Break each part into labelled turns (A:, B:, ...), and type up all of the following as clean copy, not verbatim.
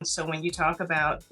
A: So when you talk about,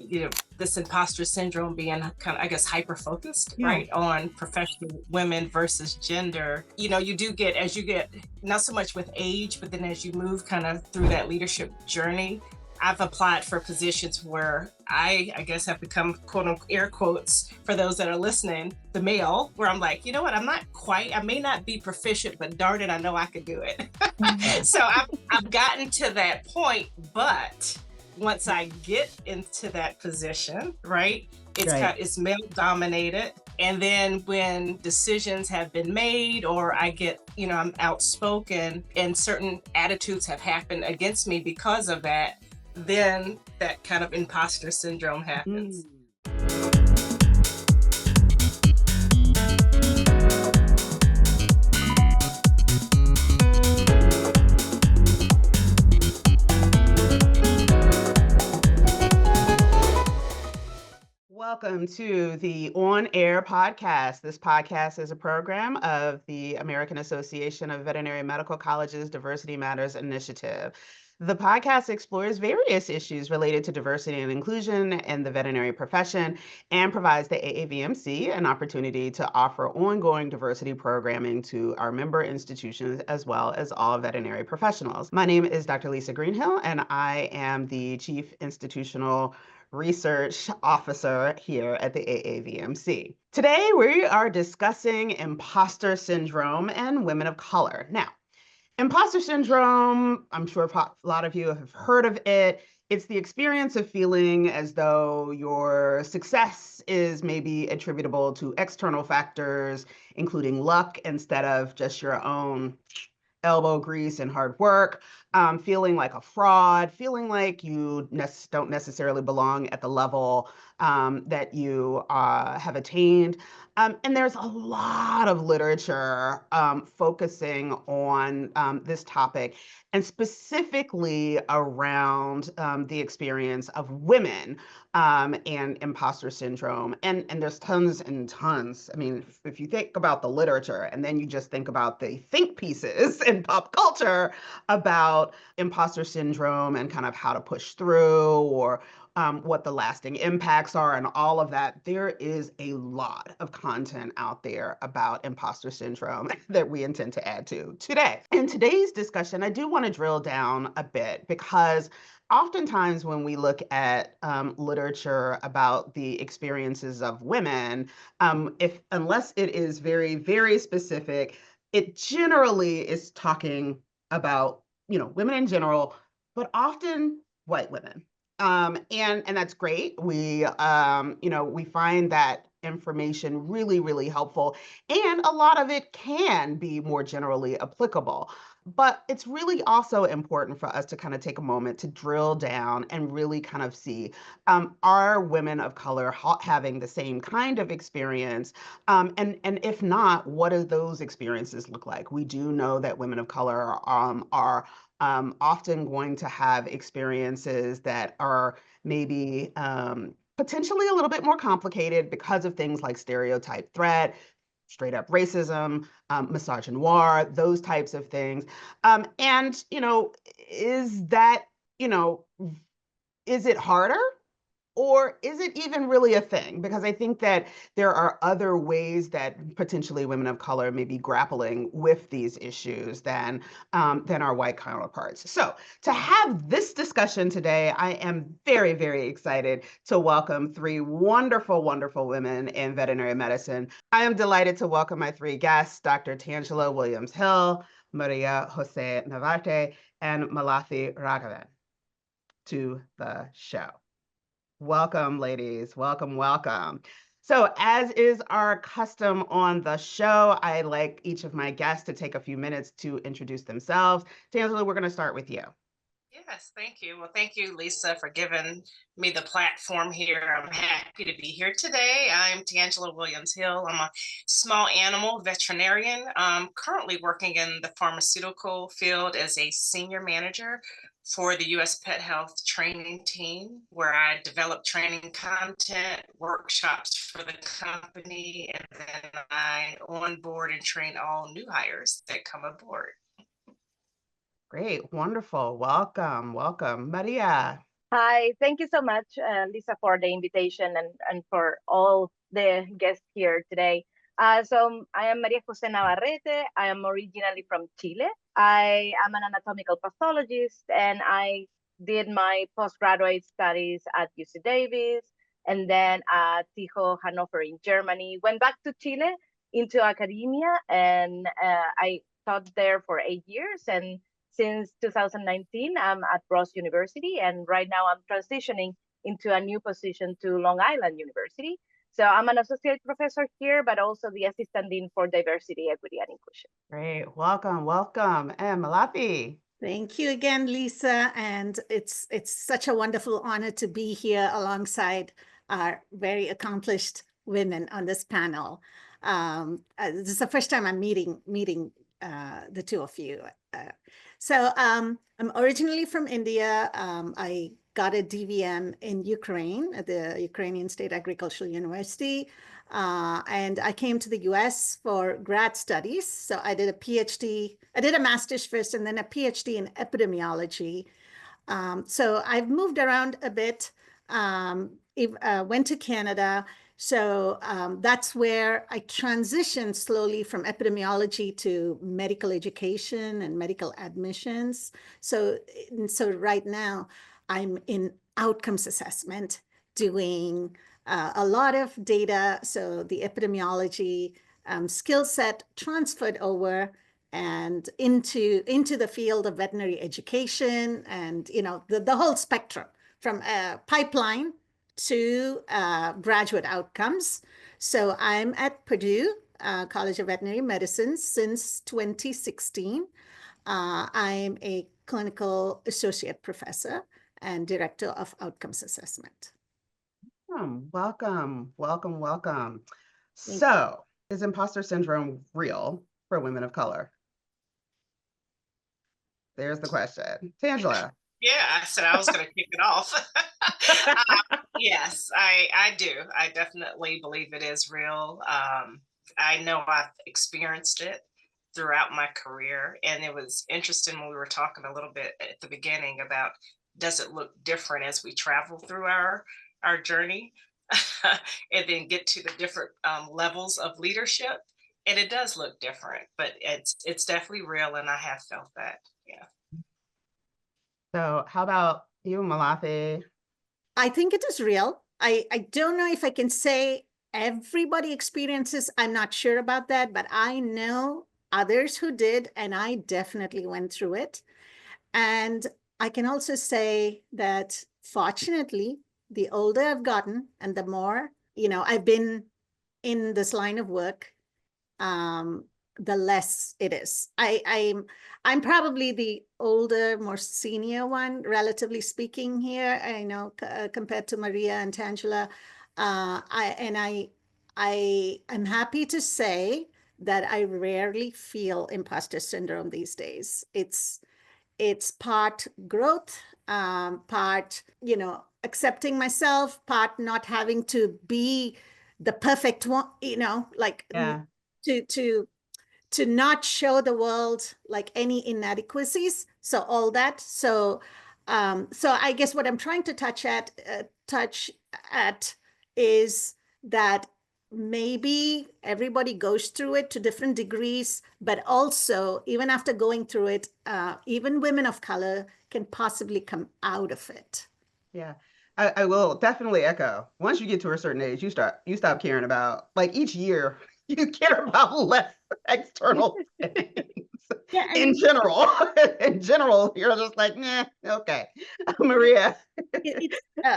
A: this imposter syndrome being kind of, I guess, hyper focused,
B: Yeah.
A: right, on professional women versus gender, you do get, as you get, not so much with age, but then as you move kind of through that leadership journey, I've applied for positions where I guess have become, quote unquote, air quotes for those that are listening, the male, where I'm like, you know what, I may not be proficient, but darn it, I know I could do it.
B: Mhm.
A: So I've gotten to that point, but once I get into that position, right,
B: Right.
A: it's male dominated. And then when decisions have been made, or I get, I'm outspoken and certain attitudes have happened against me because of that, then that kind of imposter syndrome happens.
B: Mm. Welcome to the On Air podcast. This podcast is a program of the American Association of Veterinary Medical Colleges Diversity Matters Initiative. The podcast explores various issues related to diversity and inclusion in the veterinary profession and provides the AAVMC an opportunity to offer ongoing diversity programming to our member institutions as well as all veterinary professionals. My name is Dr. Lisa Greenhill, and I am the Chief Institutional Research Officer here at the AAVMC. Today, we are discussing imposter syndrome and women of color. Now, imposter syndrome, I'm sure a lot of you have heard of it. It's the experience of feeling as though your success is maybe attributable to external factors, including luck, instead of just your own elbow grease and hard work, feeling like a fraud, feeling like you don't necessarily belong at the level that you have attained. And there's a lot of literature focusing on this topic and specifically around the experience of women and imposter syndrome. And there's tons and tons. I mean, if you think about the literature and then you just think about the think pieces in pop culture about imposter syndrome and kind of how to push through or what the lasting impacts are and all of that, there is a lot of content out there about imposter syndrome that we intend to add to today. In today's discussion, I do want to drill down a bit because oftentimes when we look at literature about the experiences of women, if unless it is very, very specific, it generally is talking about, women in general, but often white women. And that's great. We find that information really, really helpful, and a lot of it can be more generally applicable. But it's really also important for us to kind of take a moment to drill down and really kind of see, are women of color having the same kind of experience? And if not, what do those experiences look like? We do know that women of color are often going to have experiences that are maybe potentially a little bit more complicated because of things like stereotype threat, straight up racism, misogynoir, those types of things. And, is that, you know, is it harder? Or is it even really a thing? Because I think that there are other ways that potentially women of color may be grappling with these issues than our white counterparts. So to have this discussion today, I am very, very excited to welcome three wonderful, wonderful women in veterinary medicine. I am delighted to welcome my three guests, Dr. Tangela Williams-Hill, Maria Jose Navarrete, and Malathi Raghavan, to the show. Welcome, ladies. Welcome, welcome. So, as is our custom on the show, I like each of my guests to take a few minutes to introduce themselves. Tangela, we're going to start with you.
A: Yes, thank you. Well, thank you, Lisa, for giving me the platform here. I'm happy to be here today. I'm Tangela Williams-Hill. I'm a small animal veterinarian. I'm currently working in the pharmaceutical field as a senior manager for the U.S. Pet Health Training Team, where I develop training content, workshops for the company, and then I onboard and train all new hires that come aboard.
B: Great, wonderful. Welcome, welcome. Maria.
C: Hi, thank you so much, Lisa, for the invitation and for all the guests here today. So I am Maria Jose Navarrete. I am originally from Chile. I am an anatomical pathologist and I did my postgraduate studies at UC Davis and then at TIHO Hannover in Germany. Went back to Chile into academia and I taught there for 8 years. And since 2019, I'm at Ross University, and right now I'm transitioning into a new position to Long Island University. So I'm an associate professor here, but also the assistant dean for diversity, equity, and inclusion.
B: Great. Welcome, welcome. And Malathi.
D: Thank you again, Lisa. And it's such a wonderful honor to be here alongside our very accomplished women on this panel. This is the first time I'm meeting the two of you. So I'm originally from India. I got a DVM in Ukraine at the Ukrainian State Agricultural University. And I came to the US for grad studies. So I did a PhD. I did a master's first and then a PhD in epidemiology. So I've moved around a bit, went to Canada. So that's where I transitioned slowly from epidemiology to medical education and medical admissions. So right now I'm in outcomes assessment, doing a lot of data. So the epidemiology skill set transferred over and into the field of veterinary education and the whole spectrum from pipeline to graduate outcomes. So I'm at Purdue College of Veterinary Medicine since 2016. I'm a clinical associate professor and director of outcomes assessment.
B: Welcome, welcome, welcome. So, is imposter syndrome real for women of color? There's the question. Tangela.
A: Yeah, I said I was going to kick it off. Yes, I do. I definitely believe it is real. I know I've experienced it throughout my career, and it was interesting when we were talking a little bit at the beginning about does it look different as we travel through our journey and then get to the different levels of leadership, and it does look different, but it's definitely real, and I have felt that. Yeah.
B: So how about you, Malathi?
D: I think it is real. I don't know if I can say everybody experiences. I'm not sure about that, but I know others who did, and I definitely went through it. And I can also say that fortunately, the older I've gotten and the more, I've been in this line of work, the less it is. I'm probably the older, more senior one, relatively speaking here, I know, compared to Maria and Tangela. I am happy to say that I rarely feel imposter syndrome these days. It's part growth, part, accepting myself, part not having to be the perfect one,
B: Yeah.
D: to not show the world like any inadequacies. So all that. So I guess what I'm trying to touch at is that maybe everybody goes through it to different degrees, but also even after going through it, even women of color can possibly come out of it.
B: Yeah. I will definitely echo. Once you get to a certain age, you stop caring about, like, each year you care about less external things.
D: Yeah,
B: in general. In general, you're just like, nah, okay. Maria.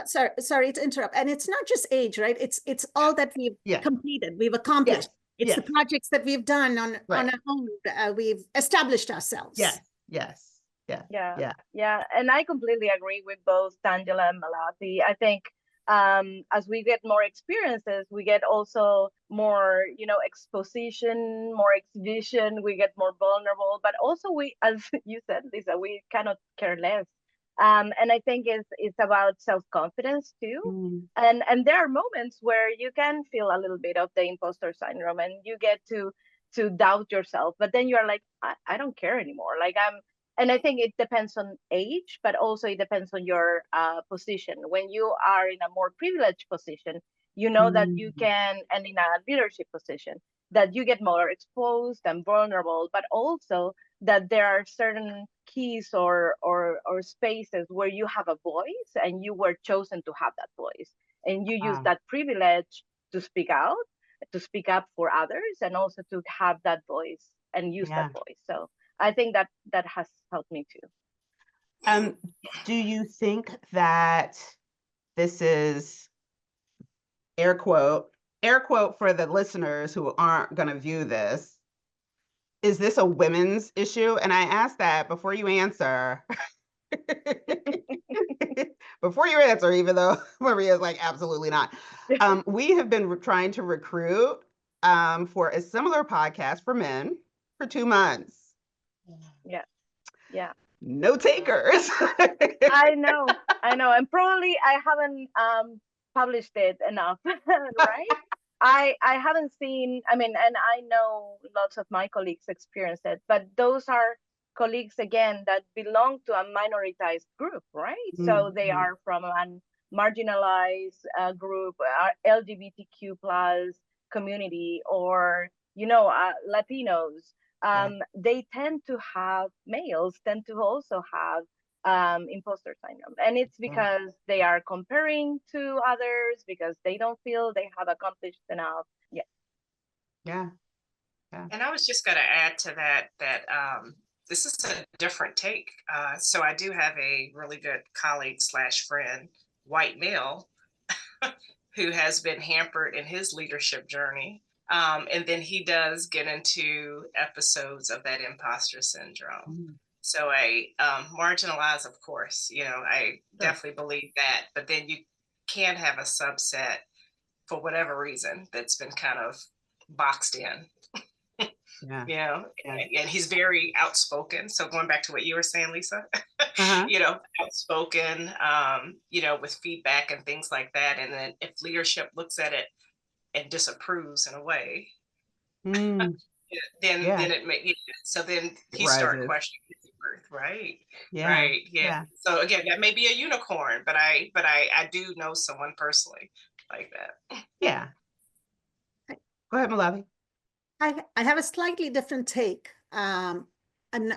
D: Sorry to interrupt. And it's not just age, right? It's all that we've completed, we've accomplished. It's the projects that we've done on our own. We've established ourselves.
C: Yeah. And I completely agree with both Tangela and Malathi. I think as we get more experiences, we get also more, exposition, more exhibition, we get more vulnerable, but also we, as you said, Lisa, we cannot care less. And I think it's about self-confidence too. And there are moments where you can feel a little bit of the imposter syndrome and you get to doubt yourself, but then you're like, I don't care anymore. Like And I think it depends on age, but also it depends on your position. When you are in a more privileged position, you know that you can, and in a leadership position, that you get more exposed and vulnerable, but also that there are certain keys or spaces where you have a voice and you were chosen to have that voice. And you use that privilege to speak out, to speak up for others, and also to have that voice and use that voice. So I think that has helped me too.
B: Do you think that this is air quote for the listeners who aren't going to view this? Is this a women's issue? And I ask that before you answer. Before you answer, even though Maria's like, absolutely not. We have been trying to recruit for a similar podcast for men for 2 months.
C: Yeah.
B: No takers.
C: I know. And probably I haven't published it enough, right? I haven't seen, I mean, and I know lots of my colleagues experience it, but those are colleagues, again, that belong to a minoritized group, right? So they are from a marginalized group, LGBTQ plus community, or, Latinos. They tend to have, males tend to also have imposter syndrome, and it's because they are comparing to others, because they don't feel they have accomplished enough.
A: And I was just going to add to that this is a different take. So I do have a really good colleague / friend, white male, who has been hampered in his leadership journey. And then he does get into episodes of that imposter syndrome. So I marginalize, of course, I definitely believe that, but then you can have a subset for whatever reason that's been kind of boxed in. And he's very outspoken. So going back to what you were saying, Lisa, outspoken, with feedback and things like that. And then if leadership looks at it and disapproves in a way, then it may, so then he started questioning his worth, right? So again, that may be a unicorn, but I do know someone personally like that.
B: Go ahead, Malathi.
D: I have a slightly different take. I'm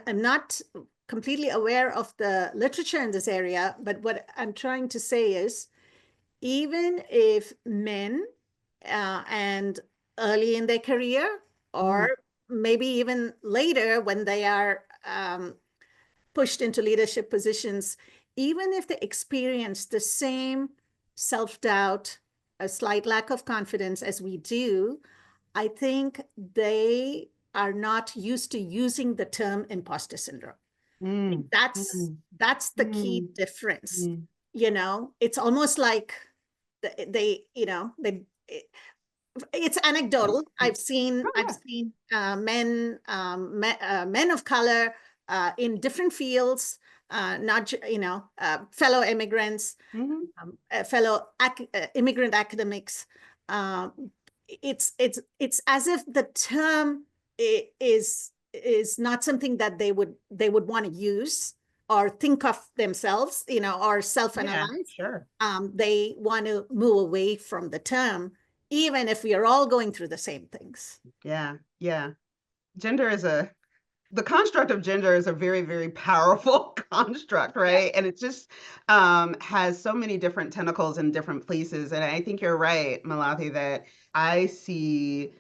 D: not completely aware of the literature in this area, but what I'm trying to say is, even if men and early in their career, or maybe even later when they are pushed into leadership positions, even if they experience the same self-doubt, a slight lack of confidence as we do, I think they are not used to using the term imposter syndrome. That's the key difference. It's almost like it's anecdotal. I've seen men of color in different fields, not fellow immigrants, fellow immigrant academics. It's as if the term is not something that they would want to use or think of themselves, or self-analyze. They want to move away from the term, even if we are all going through the same things.
B: Gender is the construct of gender is a very, very powerful construct, right? And it just has so many different tentacles in different places. And I think you're right, Malathi, that I see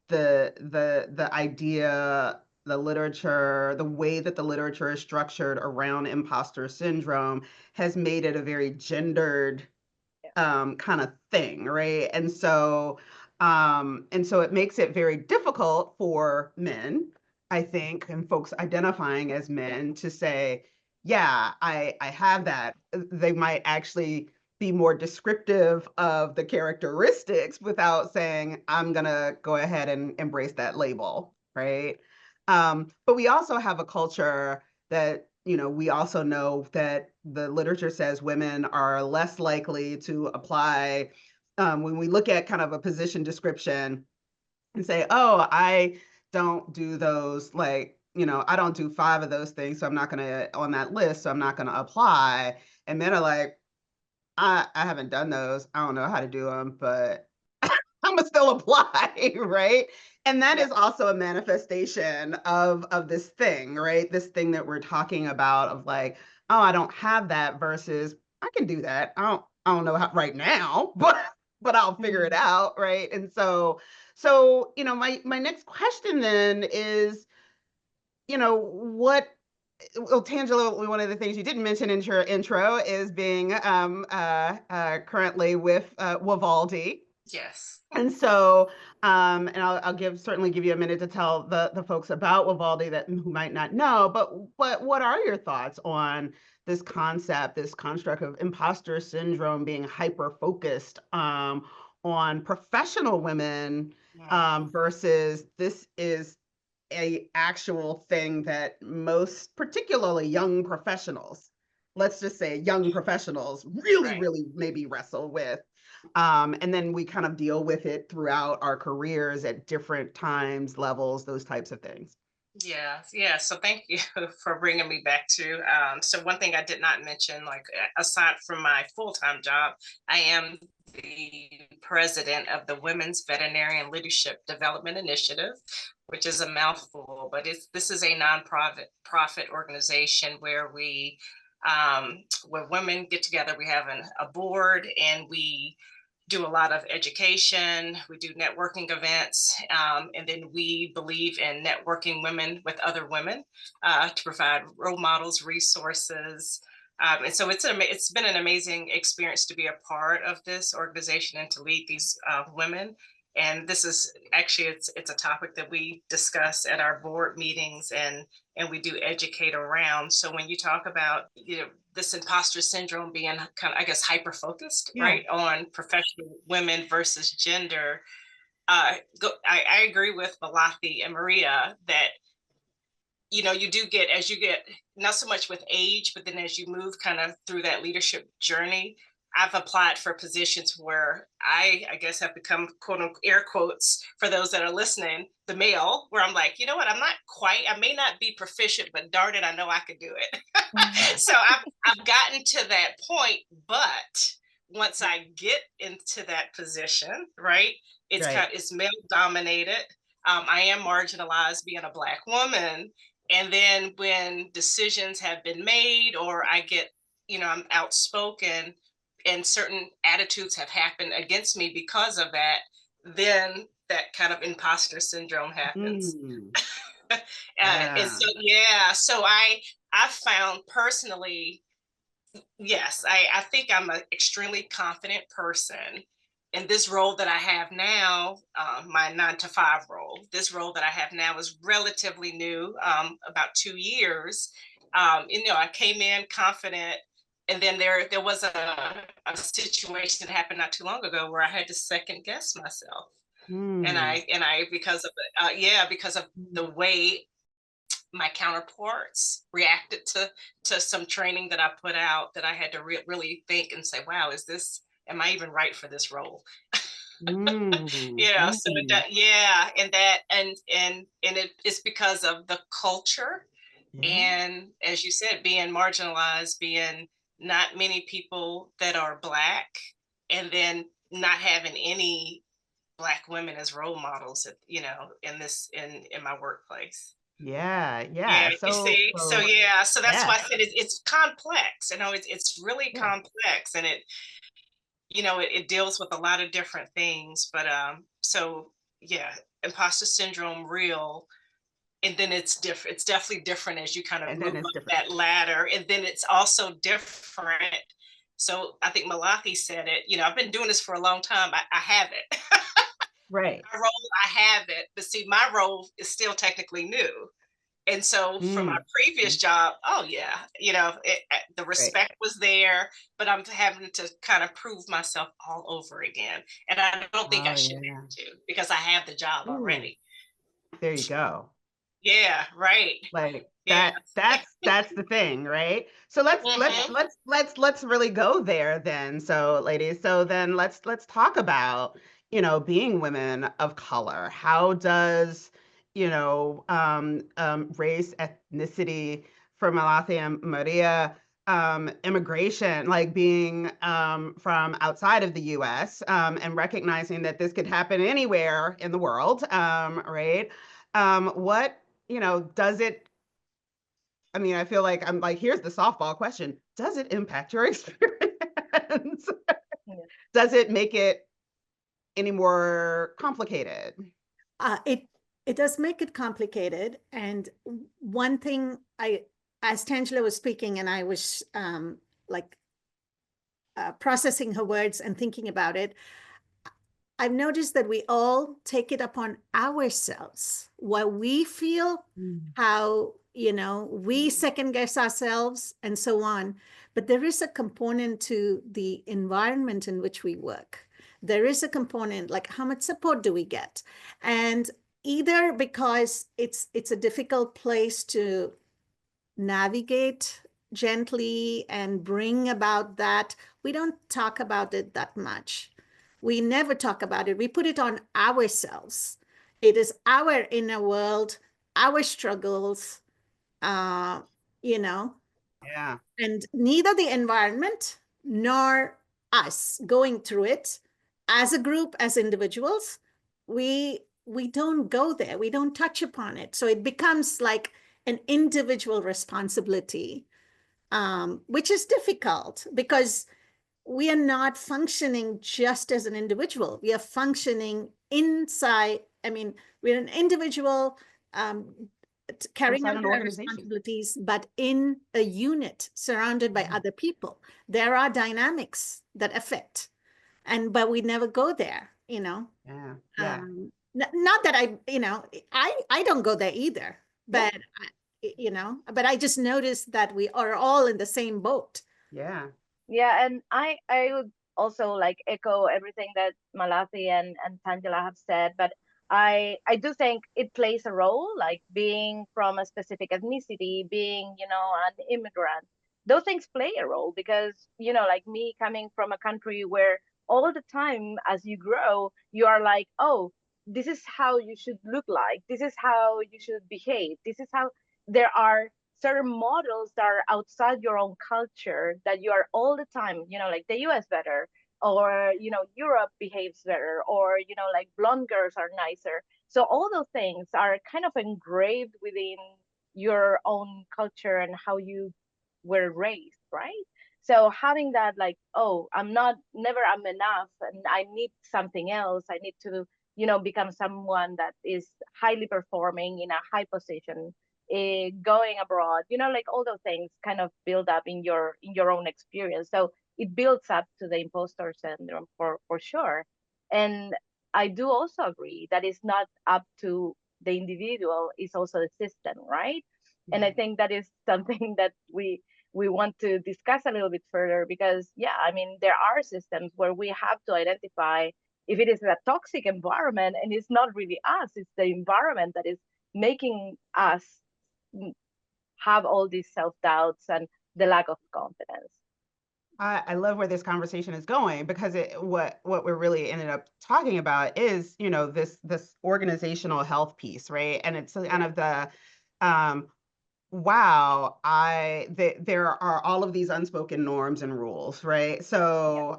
B: the idea, the literature, the way that the literature is structured around imposter syndrome has made it a very gendered kind of thing, right? And so it makes it very difficult for men, I think, and folks identifying as men to say, I have that. They might actually be more descriptive of the characteristics without saying, I'm gonna go ahead and embrace that label, right? But we also have a culture that, we also know that the literature says women are less likely to apply when we look at kind of a position description and say, oh, I don't do those like I don't do 5 of those things, so I'm not gonna on that list, so I'm not gonna apply. And men are like, I haven't done those. I don't know how to do them, but I'm gonna still apply, right? And that
A: Yeah.
B: is also a manifestation of this thing, right? This thing that we're talking about of like, oh, I don't have that versus I can do that. I don't know how right now, but I'll figure it out, right? And so my next question then is, what well, Tangela, one of the things you didn't mention in your intro is being currently with Vivaldi.
A: Yes.
B: And so, and I'll certainly give you a minute to tell the folks about Vivaldi who might not know, but what are your thoughts on this concept, this construct of imposter syndrome being hyper-focused on professional women versus this is a actual thing that most, particularly young professionals, let's just say young professionals really,
A: Right.
B: really maybe wrestle with. And then we kind of deal with it throughout our careers at different times, levels, those types of things.
A: Yeah. So thank you for bringing me back to. So one thing I did not mention, like aside from my full-time job, I am the president of the Women's Veterinarian Leadership Development Initiative, which is a mouthful, but this is a profit organization where where women get together. We have a board, and we do a lot of education. We do networking events, and then we believe in networking women with other women to provide role models, resources. And so it's been an amazing experience to be a part of this organization and to lead these women. And this is actually it's a topic that we discuss at our board meetings, and we do educate around. So when you talk about this imposter syndrome being kind of, I guess, hyper focused, right, on professional women versus gender, I agree with Malathi and Maria that you do get, as you get, not so much with age, but then as you move kind of through that leadership journey. I've applied for positions where I guess have become, quote unquote, air quotes for those that are listening, the male, where I'm like, you know what, I may not be proficient, but darn it, I know I could do it. So I've gotten to that point, but once I get into that position, right, it's male dominated. I am marginalized being a Black woman. And then when decisions have been made, or I get, I'm outspoken, and certain attitudes have happened against me because of that, then that kind of imposter syndrome happens. And so I found personally, yes, I think I'm an extremely confident person. And this role that I have now, my 9-to-5 role, this role that I have now is relatively new, about 2 years. I came in confident, and then there was a situation that happened not too long ago where I had to second guess myself, and I because of the way my counterparts reacted to some training that I put out, that I had to really think and say, wow, am I even right for this role? So it's because of the culture, and as you said, being marginalized, being not many people that are Black, and then not having any Black women as role models, in my workplace. So that's why I said it's complex. It's really complex, and it deals with a lot of different things. But imposter syndrome real, and then it's different. It's definitely different as you kind of move up that ladder, and then it's also different. So I think Malathi said it. I've been doing this for a long time. I have it.
B: Right.
A: My role, I have it, but see, my role is still technically new. And so from my previous job, the respect was there, but I'm having to kind of prove myself all over again. And I don't think I should have to, because I have the job already.
B: There you go.
A: Yeah, right.
B: Like that's the thing, right? So let's really go there then. So ladies, then let's talk about, being women of color. How does, race, ethnicity for Malathi and Maria, immigration, like being from outside of the US, and recognizing that this could happen anywhere in the world, right? What, does it, I mean, I feel like I'm like, here's the softball question. Does it impact your experience? Does it make it any more complicated?
D: It does make it complicated. And one thing as Tangela was speaking and I was processing her words and thinking about it, I've noticed that we all take it upon ourselves, what we feel, how, we second guess ourselves and so on. But there is a component to the environment in which we work. There is a component like how much support do we get? And either because it's a difficult place to navigate gently and bring about that, we don't talk about it that much. We never talk about it. We put it on ourselves. It is our inner world, our struggles,
B: Yeah.
D: And neither the environment nor us going through it as a group, as individuals, we don't go there. We don't touch upon it. So it becomes like an individual responsibility, which is difficult because we are not functioning just as an individual. We are functioning inside. I mean, we're an individual carrying out our responsibilities, but in a unit surrounded by other people. There are dynamics that affect, but we never go there,
B: Yeah.
D: Not that I don't go there either, but but I just noticed that we are all in the same boat.
B: Yeah.
C: Yeah, and I would also like echo everything that Malathi and Tangela have said, but I do think it plays a role, like being from a specific ethnicity, being, an immigrant. Those things play a role because, like me coming from a country where all the time as you grow, you are like, oh, this is how you should look like. This is how you should behave. This is how there are certain models that are outside your own culture that you are all the time, like the US better, or, Europe behaves better, or, like blonde girls are nicer. So all those things are kind of engraved within your own culture and how you were raised, right? So having that, like, oh, never I'm enough and I need something else. I need to, become someone that is highly performing in a high position, going abroad, like all those things kind of build up in your own experience. So it builds up to the imposter syndrome for sure. And I do also agree that it's not up to the individual, it's also the system, right? And I think that is something that we want to discuss a little bit further because, yeah, I mean, there are systems where we have to identify if it is a toxic environment and it's not really us, it's the environment that is making us have all these self-doubts and the lack of confidence.
B: I love where this conversation is going because what we're really ended up talking about is, this organizational health piece, right? And it's kind of the wow, there are all of these unspoken norms and rules, right? So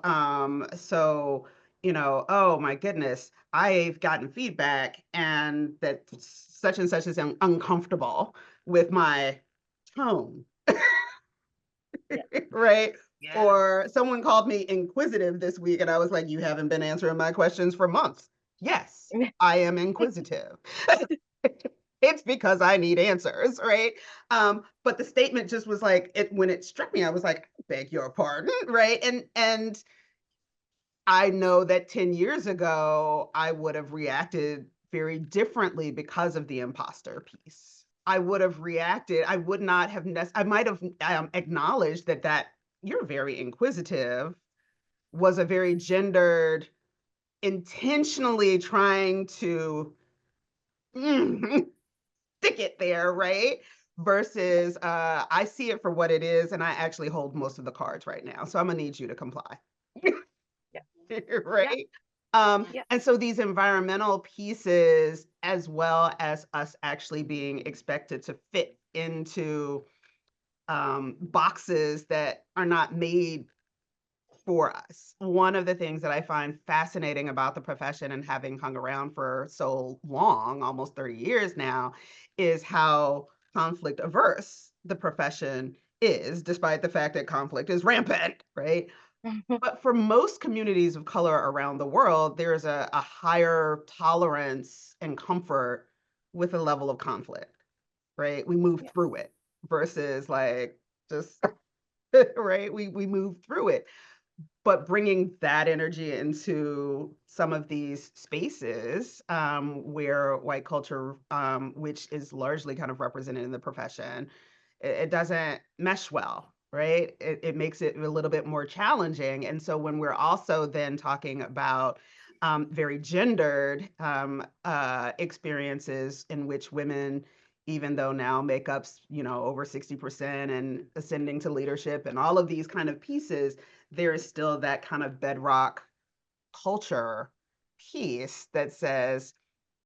B: oh my goodness, I've gotten feedback and that such and such is uncomfortable with my tone. Right?
A: Yeah.
B: Or someone called me inquisitive this week and I was like, you haven't been answering my questions for months. Yes, I am inquisitive. It's because I need answers, right? But the statement just was like, when it struck me, I was like, I beg your pardon, right? And I know that 10 years ago, I would have reacted very differently because of the imposter piece. I would have reacted, I would not have, I might have acknowledged that you're very inquisitive was a very gendered, intentionally trying to stick it there, right? Versus I see it for what it is, and I actually hold most of the cards right now. So I'm gonna need you to comply.
C: Yeah.
B: Right?
C: Yeah.
B: And so these environmental pieces, as well as us actually being expected to fit into boxes that are not made for us. One of the things that I find fascinating about the profession, and having hung around for so long, almost 30 years now, is how conflict averse the profession is, despite the fact that conflict is rampant, right? But for most communities of color around the world, there's a higher tolerance and comfort with a level of conflict, right? We move
C: Yeah.
B: through it versus like just, right? We move through it. But bringing that energy into some of these spaces where white culture, which is largely kind of represented in the profession, it doesn't mesh well, right? It makes it a little bit more challenging. And so when we're also then talking about very gendered experiences in which women, even though now make up, over 60% and ascending to leadership and all of these kind of pieces, there is still that kind of bedrock culture piece that says,